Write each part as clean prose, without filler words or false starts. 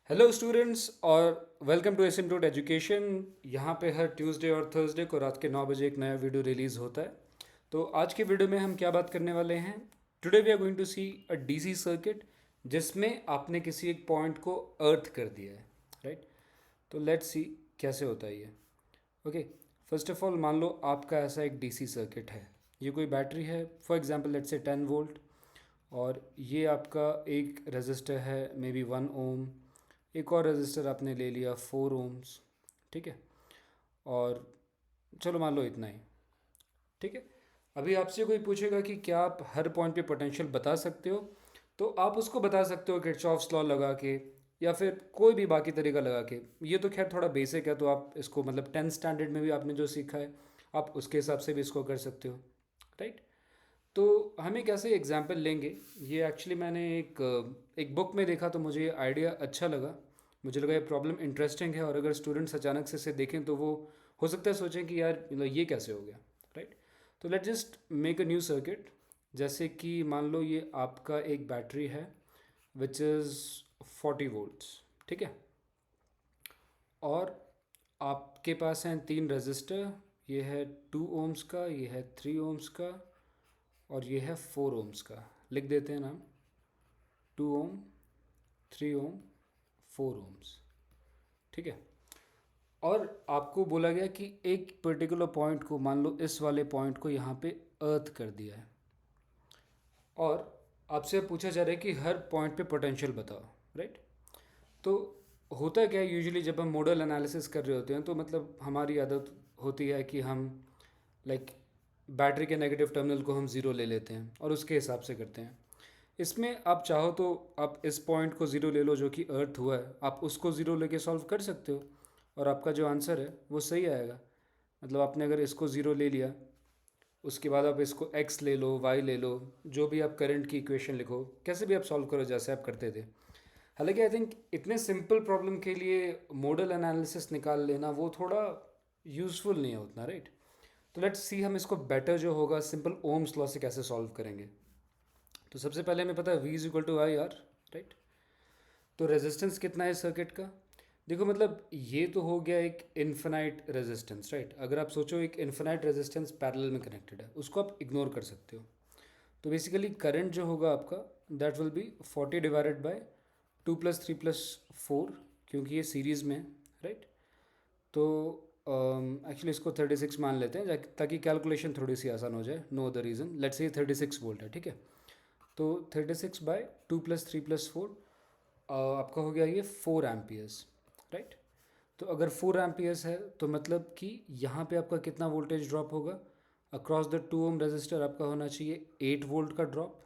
Hello students और welcome to asymptote education. यहाँ पे हर ट्यूसडे और थर्सडे को रात के 9 बजे एक नया वीडियो रिलीज़ होता है। तो आज के वीडियो में हम क्या बात करने वाले हैं? Today we are going to see a DC circuit जिसमें आपने किसी एक पॉइंट को अर्थ कर दिया है, राइट? तो लेट्स सी कैसे होता है ये। ओके, फर्स्ट ऑफ ऑल मान लो आपका ऐसा एक डीसी सर्किट है। ये कोई बैटरी है, for example let's say 10 volt, और ये आपका एक रेजिस्टर है मे बी 1 ओम। एक और रेजिस्टर आपने ले लिया 4 ओम्स, ठीक है। और चलो मान लो इतना ही, ठीक है। अभी आपसे कोई पूछेगा कि क्या आप हर पॉइंट पे पोटेंशियल बता सकते हो, तो आप उसको बता सकते हो किरचॉफ्स लॉ लगा के या फिर कोई भी बाकी तरीका लगा के। ये तो खैर थोड़ा बेसिक है, तो आप इसको मतलब 10 स्टैंडर्ड में भी आपने जो सीखा है आप उसके हिसाब से भी इसको कर सकते हो, राइट। तो हम एक ऐसे एग्जाम्पल लेंगे। ये एक्चुअली मैंने एक बुक में देखा तो मुझे ये आइडिया अच्छा लगा। मुझे लगा ये प्रॉब्लम इंटरेस्टिंग है, और अगर स्टूडेंट्स अचानक से इसे देखें तो वो हो सकता है सोचें कि यार मतलब ये कैसे हो गया, राइट। तो let just make a new circuit. जैसे कि मान लो ये आपका एक बैटरी है विच इज़ 40 वोल्ट्स, ठीक है। और आपके पास हैं 3 रजिस्टर। ये है 2 ओम्स का, ये है 3 ओम्स का, और ये है 4 ओम्स का। लिख देते हैं नाम, 2 ओम, 3 ओम, 4 ओम्स, ठीक है। और आपको बोला गया कि एक पर्टिकुलर पॉइंट को, मान लो इस वाले पॉइंट को यहाँ पे अर्थ कर दिया है, और आपसे पूछा जा रहा है कि हर पॉइंट पे पोटेंशियल बताओ, राइट। तो होता क्या है, यूजुअली जब हम मोडल एनालिसिस कर रहे होते हैं तो मतलब हमारी आदत होती है कि हम लाइक बैटरी के नेगेटिव टर्मिनल को हम ज़ीरो ले लेते हैं और उसके हिसाब से करते हैं। इसमें आप चाहो तो आप इस पॉइंट को ज़ीरो ले लो जो कि अर्थ हुआ है, आप उसको ज़ीरो लेके सॉल्व कर सकते हो, और आपका जो आंसर है वो सही आएगा। मतलब आपने अगर इसको ज़ीरो ले लिया, उसके बाद आप इसको एक्स ले लो, वाई ले लो, जो भी आप करंट की इक्वेशन लिखो, कैसे भी आप सॉल्व करो जैसे आप करते थे। हालांकि आई थिंक इतने सिंपल प्रॉब्लम के लिए मॉडल एनालिसिस निकाल लेना वो थोड़ा यूज़फुल नहीं है उतना, राइट। तो लेट्स सी हम इसको बेटर जो होगा सिंपल ओम्स लॉ से कैसे सॉल्व करेंगे। तो सबसे पहले हमें पता है V is equal to I R, right. तो रेजिस्टेंस कितना है सर्किट का? देखो मतलब ये तो हो गया एक इन्फिनाइट रेजिस्टेंस, राइट। अगर आप सोचो एक इन्फिनाइट रेजिस्टेंस पैरेलल में कनेक्टेड है, उसको आप इग्नोर कर सकते हो। तो बेसिकली करंट जो होगा आपका that will be 40 divided by 2 + 3 + 4, क्योंकि ये सीरीज़ में है, राइट। तो एक्चुअली इसको 36 मान लेते हैं ताकि कैलकुलेशन थोड़ी सी आसान हो जाए। No other reason, let's say 36 volt है, ठीक है। तो 36/2 + 3 + 4 आपका हो गया ये 4 एम्पियर्स, राइट। तो अगर 4 एम्पियर्स है तो मतलब कि यहाँ पे आपका कितना वोल्टेज ड्रॉप होगा? अक्रॉस द 2 ओम रजिस्टर आपका होना चाहिए 8 वोल्ट का ड्रॉप।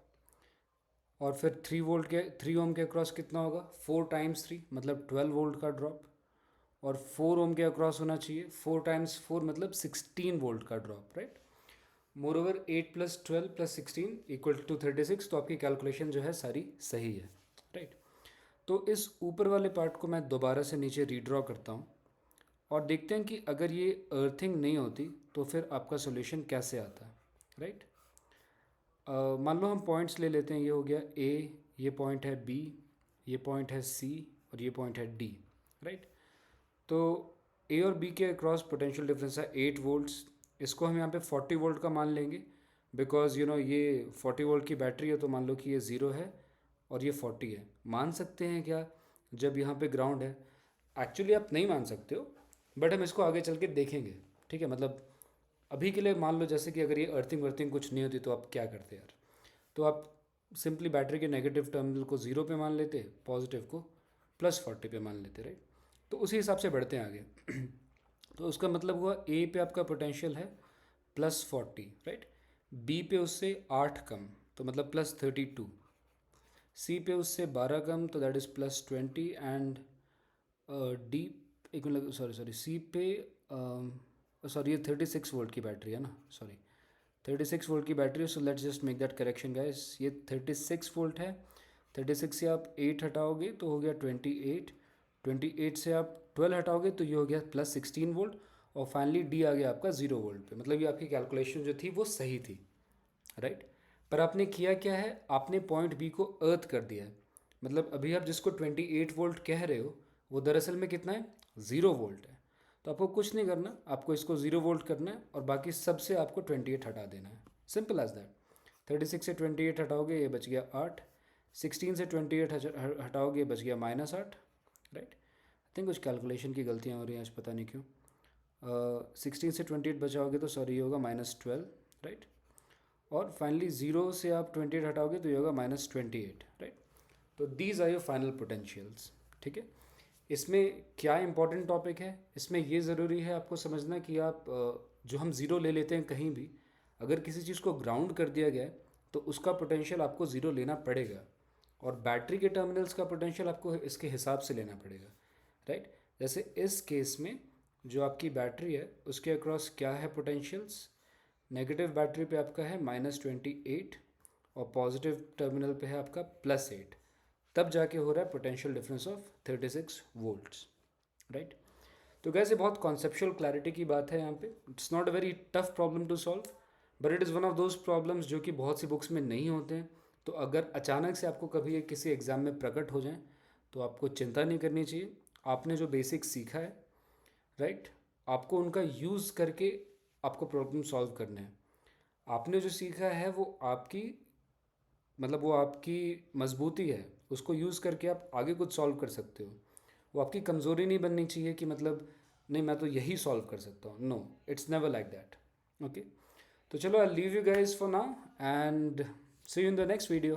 और फिर 3 ओम के अक्रॉस कितना होगा? 4 × 3 मतलब 12 वोल्ट का ड्रॉप। और 4 ओम के अक्रॉस होना चाहिए 4 × 4 मतलब 16 वोल्ट का drop, right. Moreover 8 + 12 + 16 equal to 36। तो आपकी कैलकुलेशन जो है सारी सही है, राइट। तो इस ऊपर वाले पार्ट को मैं दोबारा से नीचे रीड्रॉ करता हूँ, और देखते हैं कि अगर ये अर्थिंग नहीं होती तो फिर आपका सोल्यूशन कैसे आता है, राइट। मान लो हम पॉइंट्स ले लेते हैं। ये हो गया ए, ये पॉइंट है बी, ये पॉइंट है सी, और ये पॉइंट है डी, राइट। तो ए और बी के क्रॉस पोटेंशियल डिफरेंस है 8 वोल्ट्स। इसको हम यहाँ पे 40 वोल्ट का मान लेंगे, बिकॉज ये 40 वोल्ट की बैटरी है, तो मान लो कि ये ज़ीरो है और ये 40 है। मान सकते हैं क्या जब यहाँ पे ग्राउंड है? एक्चुअली आप नहीं मान सकते हो, बट हम इसको आगे चल के देखेंगे, ठीक है। मतलब अभी के लिए मान लो जैसे कि अगर ये अर्थिंग वर्थिंग कुछ नहीं होती तो आप क्या करते यार? तो आप सिंपली बैटरी के नेगेटिव टर्मिनल को ज़ीरो पे मान लेते, पॉजिटिव को +40 पे मान लेते, राइट। तो उसी हिसाब से बढ़ते हैं आगे। तो उसका मतलब हुआ ए पे आपका पोटेंशियल है +40, राइट। बी पे उससे 8 कम, तो मतलब +32। सी पे उससे 12 कम, तो दैट इज़ +20। एंड डी, एक मिनट, सॉरी सॉरी, सी पे सॉरी ये 36 वोल्ट की बैटरी है ना, सॉरी 36 वोल्ट की बैटरी है। So let's just make that correction guys. ये 36 वोल्ट है। 36 से आप 8 हटाओगे तो हो गया 28। 28 से आप 12 हटाओगे तो ये हो गया +16 वोल्ट। और फाइनली डी आ गया आपका 0 वोल्ट पे। मतलब ये आपकी कैलकुलेशन जो थी वो सही थी, राइट। पर आपने किया क्या है, आपने पॉइंट बी को अर्थ कर दिया है। मतलब अभी आप जिसको 28 वोल्ट कह रहे हो वो दरअसल में कितना है, 0 वोल्ट है। तो आपको कुछ नहीं करना, आपको इसको 0 वोल्ट करना है और बाकी सब से आपको 28 हटा देना है, सिंपल एज दैट। 36 से 28 हटाओगे ये बच गया 8, 16 से 28 हटाओगे ये बच गया -8, राइट। आई थिंक कुछ कैलकुलेशन की गलतियाँ हो रही हैं आज, पता नहीं क्यों। 16 से 28 बचाओगे तो सॉरी ये होगा -12, राइट। और फाइनली 0 से आप 28 हटाओगे तो ये होगा -28, राइट। तो these are your final potentials, ठीक है। इसमें क्या इंपॉर्टेंट टॉपिक है, इसमें ये ज़रूरी है आपको समझना कि आप जो हम ज़ीरो ले लेते हैं कहीं भी, अगर किसी चीज़ को ग्राउंड कर दिया गया है तो उसका पोटेंशियल आपको ज़ीरो लेना पड़ेगा, और बैटरी के टर्मिनल्स का पोटेंशियल आपको इसके हिसाब से लेना पड़ेगा, राइट। जैसे इस केस में जो आपकी बैटरी है उसके अक्रॉस क्या है पोटेंशियल्स, नेगेटिव बैटरी पे आपका है -28 और पॉजिटिव टर्मिनल पे है आपका +8, तब जाके हो रहा है potential difference of 36 volts, right. तो कैसे बहुत कॉन्सेप्चुअल क्लैरिटी की बात है यहाँ पे। It's not a very tough problem to solve, but it is one of those problems जो कि बहुत सी बुक्स में नहीं होते हैं। तो अगर अचानक से आपको कभी ये किसी एग्ज़ाम में प्रकट हो जाए तो आपको चिंता नहीं करनी चाहिए। आपने जो बेसिक सीखा है, राइट, आपको उनका यूज़ करके आपको प्रॉब्लम सॉल्व करना है। आपने जो सीखा है वो आपकी, मतलब वो आपकी मजबूती है, उसको यूज़ करके आप आगे कुछ सॉल्व कर सकते हो। वो आपकी कमज़ोरी नहीं बननी चाहिए कि मतलब नहीं मैं तो यही सॉल्व कर सकता हूँ, no, it's never like that, okay. तो चलो I leave you guys for now and see you in the next video.